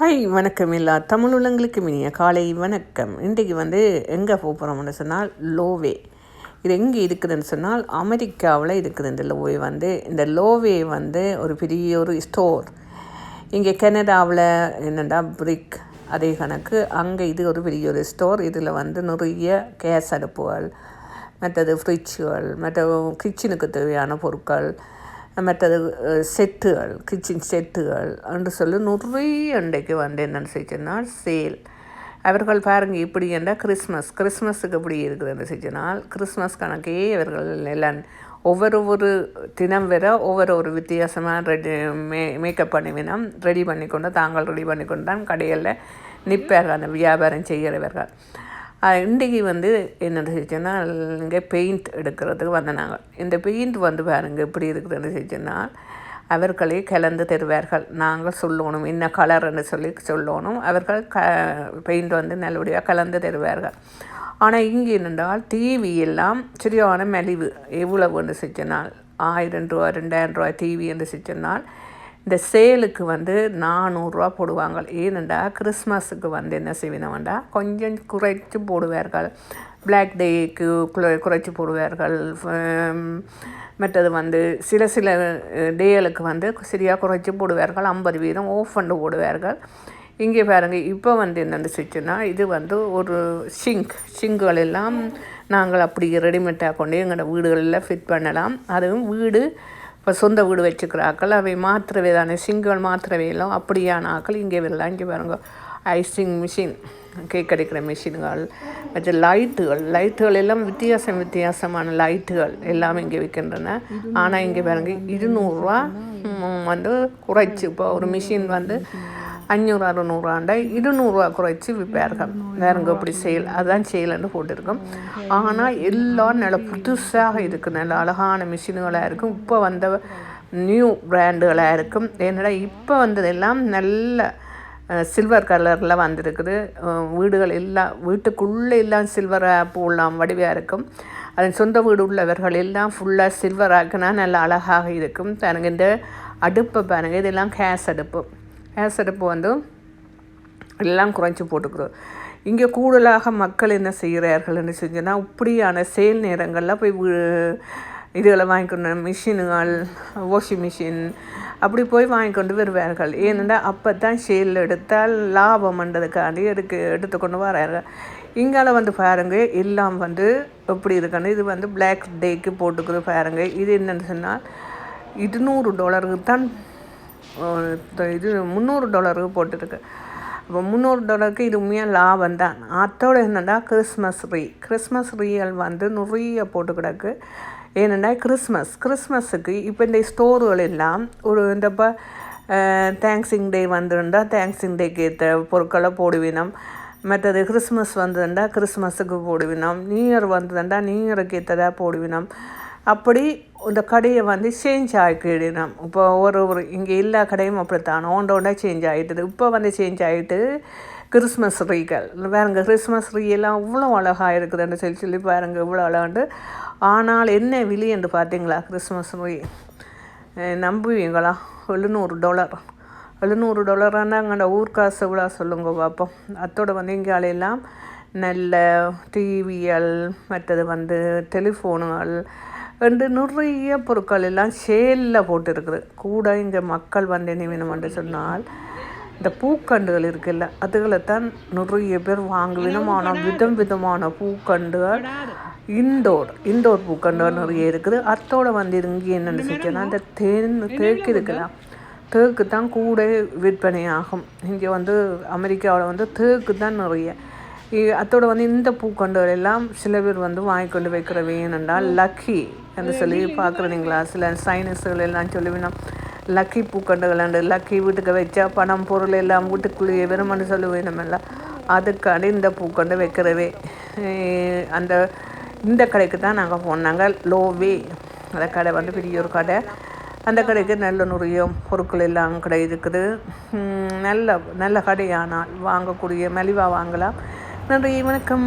Hi வணக்கம் எல்லா தமிழ் உள்ளங்களுக்கு இனிய காலை வணக்கம். இன்றைக்கு எங்கே போகிறோம்னு சொன்னால் லோவே. இது எங்கே இருக்குதுன்னு சொன்னால் அமெரிக்காவில் இருக்குது. இந்த லோவே இந்த லோவே ஒரு பெரிய ஒரு ஸ்டோர். இங்கே கனடாவில் என்னென்னா பிரிக் அதே கணக்கு, அங்கே இது ஒரு பெரிய ஒரு ஸ்டோர். இதில் நிறைய கேஸ் அடுப்புகள், மற்றது ஃப்ரிட்ஜுகள், மற்ற கிச்சனுக்கு தேவையான பொருட்கள், மற்றது செட்டுகள், கிச்சன் செட்டுகள் என்று சொல்லி நிறைய இன்றைக்கு என்னென்னு செஞ்சனால் சேல். அவர்கள் பாருங்கள் இப்படி என்றால் கிறிஸ்மஸுக்கு எப்படி இருக்குதுன்னு செஞ்சனால் கிறிஸ்மஸ் கணக்கே இவர்கள் எல்லாம் ஒவ்வொரு தினம் வர ஒவ்வொரு வித்தியாசமாக மேக்கப் பண்ணிவினோம் ரெடி பண்ணிக்கொண்டு தாங்கள் ரெடி பண்ணிக்கொண்டு தான் கடைகளில் நிற்பார்கள் அந்த வியாபாரம் செய்கிறவர்கள். இன்றைக்கி என்ன செஞ்சோன்னா இங்கே பெயிண்ட் எடுக்கிறதுக்கு வந்தனாங்க. இந்த பெயிண்ட் பாருங்கள் எப்படி இருக்குதுன்னு செஞ்சோன்னால் அவர்களே கலந்து தருவார்கள். நாங்கள் சொல்லணும் என்ன கலர்ன்னு சொல்லணும். அவர்கள் பெயிண்ட் நல்லபடியாக கலந்து தருவார்கள். ஆனால் இங்கே என்னென்றால் டிவி எல்லாம் சரியான மலிவு. எவ்வளவுன்னு செஞ்சனால் 1000 ரூபா 2000 ரூபா டிவி என்று செஞ்சனால் இந்த சேலுக்கு 400 ரூபா போடுவாங்க. ஏனெண்டா கிறிஸ்மஸுக்கு என்ன செய்வினோம்டா கொஞ்சம் குறைச்சி போடுவார்கள். பிளாக் டேக்கு குறைச்சி போடுவார்கள். மற்றது சில டேகளுக்கு சரியாக குறைச்சி போடுவார்கள். 50% ஆஃப் பண்ணி போடுவார்கள். இங்கே பாருங்கள் இப்போ என்னென்னு செஞ்சுன்னா இது ஒரு ஷிங்குகள் எல்லாம் நாங்கள் அப்படி ரெடிமேடாக கொண்டு எங்களோட வீடுகளில் ஃபிட் பண்ணலாம். அதுவும் வீடு இப்போ சொந்த வீடு வச்சுக்கிறாக்கள் அவை மாத்திரவே தானே சிங்குகள் மாத்திரவே இல்லை அப்படியான ஆக்கள் இங்கே வரலாம். இங்கே பாருங்க ஐசிங் மிஷின், கேக் அடிக்கிற மிஷின்கள், மற்ற லைட்டுகள் எல்லாம் வித்தியாசமான லைட்டுகள் எல்லாம் இங்கே விற்கின்றன. ஆனால் இங்கே பாருங்க 200 ரூபா குறைச்சி இப்போ ஒரு மிஷின் 500-600 200 ரூபா குறைச்சி விற்பார்கள். வேறுங்க இப்படி சேல், அதுதான் சேல்னு போட்டிருக்கோம். ஆனால் எல்லாம் நல்ல புதுசாக இருக்குது, நல்ல அழகான மிஷின்களாக இருக்கும். இப்போ நியூ பிராண்டுகளாக இருக்கும். என்னடா இப்போ வந்ததெல்லாம் நல்ல சில்வர் கலரில் வந்திருக்குது. வீடுகள் எல்லாம் வீட்டுக்குள்ளே எல்லாம் சில்வராக போடலாம் வடிவாக இருக்கும். அதன் சொந்த வீடு உள்ளவர்கள் எல்லாம் ஃபுல்லாக சில்வர் ஆக்குனா நல்ல அழகாக இருக்கும். பாருங்கள் இந்த அடுப்பை பாருங்கள், இதெல்லாம் கேஸ் அடுப்பு எல்லாம் குறைச்சி போட்டுக்கிறோம். இங்கே கூடுதலாக மக்கள் என்ன செய்கிறார்கள்னு செஞ்சோன்னா இப்படியான சேல் நேரங்களில் போய் இதுகளை வாங்கிக்கொண்டு மிஷினுகள், வாஷிங் மிஷின் அப்படி போய் வாங்கிக்கொண்டு வருவார்கள். ஏனென்னா அப்போ தான் சேல் எடுத்தால் லாபம் பண்ணுறதுக்காண்டி எடுத்துக்கொண்டு வரார்கள். இங்கால பாருங்கள் எல்லாம் எப்படி இருக்குன்னு இது பிளாக் டேக்கு போட்டுக்கிறது பாருங்கள். இது என்னென்னு சொன்னால் $200 தான், இது $300 போட்டுருக்கு. அப்போ $300 இது உண்மையாக லாபம் தான். அதோடு என்னென்னா கிறிஸ்மஸ் ரீயல் நிறைய போட்டு கிடக்கு. ஏனென்னா கிறிஸ்மஸுக்கு இப்போ இந்த ஸ்டோர்கள் எல்லாம் இந்த இப்போ தேங்க்ஸிங் டே வந்துருந்தால் தேங்க்ஸிங் டேக்கு ஏற்ற பொருட்களை போடுவினோம். மற்றது கிறிஸ்மஸ் வந்ததுண்டா கிறிஸ்மஸுக்கு போடுவினோம். நியூ இயர் வந்ததுண்டா நியூ இயருக்கு ஏற்றதாக போடுவினோம். அப்படி இந்த கடையை சேஞ்ச் ஆகிக்கிடணும். இப்போ ஒரு இங்கே எல்லா கடையும் அப்படித்தான் ஒன்றா சேஞ்ச் ஆகிட்டுது. இப்போ சேஞ்ச் ஆகிட்டு கிறிஸ்மஸ் ட்ரீகள் பாருங்க, கிறிஸ்மஸ் ட்ரீ எல்லாம் இவ்வளோ அழகாக இருக்குதுன்னு சொல்லி பாருங்கள் இவ்வளோ அழகாண்டு. ஆனால் என்ன விலை என்று பார்த்தீங்களா? Christmas tree நம்புவீங்களா? $700 அங்கே ஊர் காசு எவ்வளோ சொல்லுங்க பார்ப்போம். அதோட இங்கே எல்லாம் நல்ல டிவிகள், மற்றது டெலிஃபோனுகள் நிறைய பொருட்கள் எல்லாம் சேலில் போட்டுருக்குது. கூட இங்கே மக்கள் என்ன வேணுமென்று சொன்னால் இந்த பூக்கண்டுகள் இருக்குல்ல அதுகளைத்தான் நிறைய பேர் வாங்குவினோம். ஆனால் விதமான பூக்கண்டுகள், இண்டோர் பூக்கண்டுகள் நிறைய இருக்குது. அதோட இங்கே என்னென்னு செஞ்சோன்னா இந்த தேக்கு இருக்கலாம், தேக்கு தான் கூட விற்பனை ஆகும். இங்கே அமெரிக்காவில் தேக்கு தான் நிறைய. அதோட இந்த பூக்கண்டுகள் எல்லாம் சில பேர் வாங்கிக்கொண்டு வைக்கிற வேணுன்றால் லக்கி என்று சொல்லி பார்க்குறீங்களா? சில சைனஸுகள் எல்லாம் சொல்லுவினோம் லக்கி பூக்கண்டுகள் லக்கி வீட்டுக்கு வச்சா பணம் பொருள் எல்லாம் வீட்டுக்குள்ளேயே வரும்னு சொல்லுவேணுமில்ல. அதுக்காண்டி இந்த பூக்கண்டு வைக்கிறவே இந்த கடைக்கு தான் நாங்கள் போனாங்க. லோவே அந்த கடை பெரிய ஒரு கடை. அந்த கடைக்கு நல்ல நிறைய பொருட்கள் எல்லாம் கடை இருக்குது. நல்ல கடையானால் வாங்கக்கூடிய மலிவாக வாங்கலாம். நன்றி, வணக்கம்.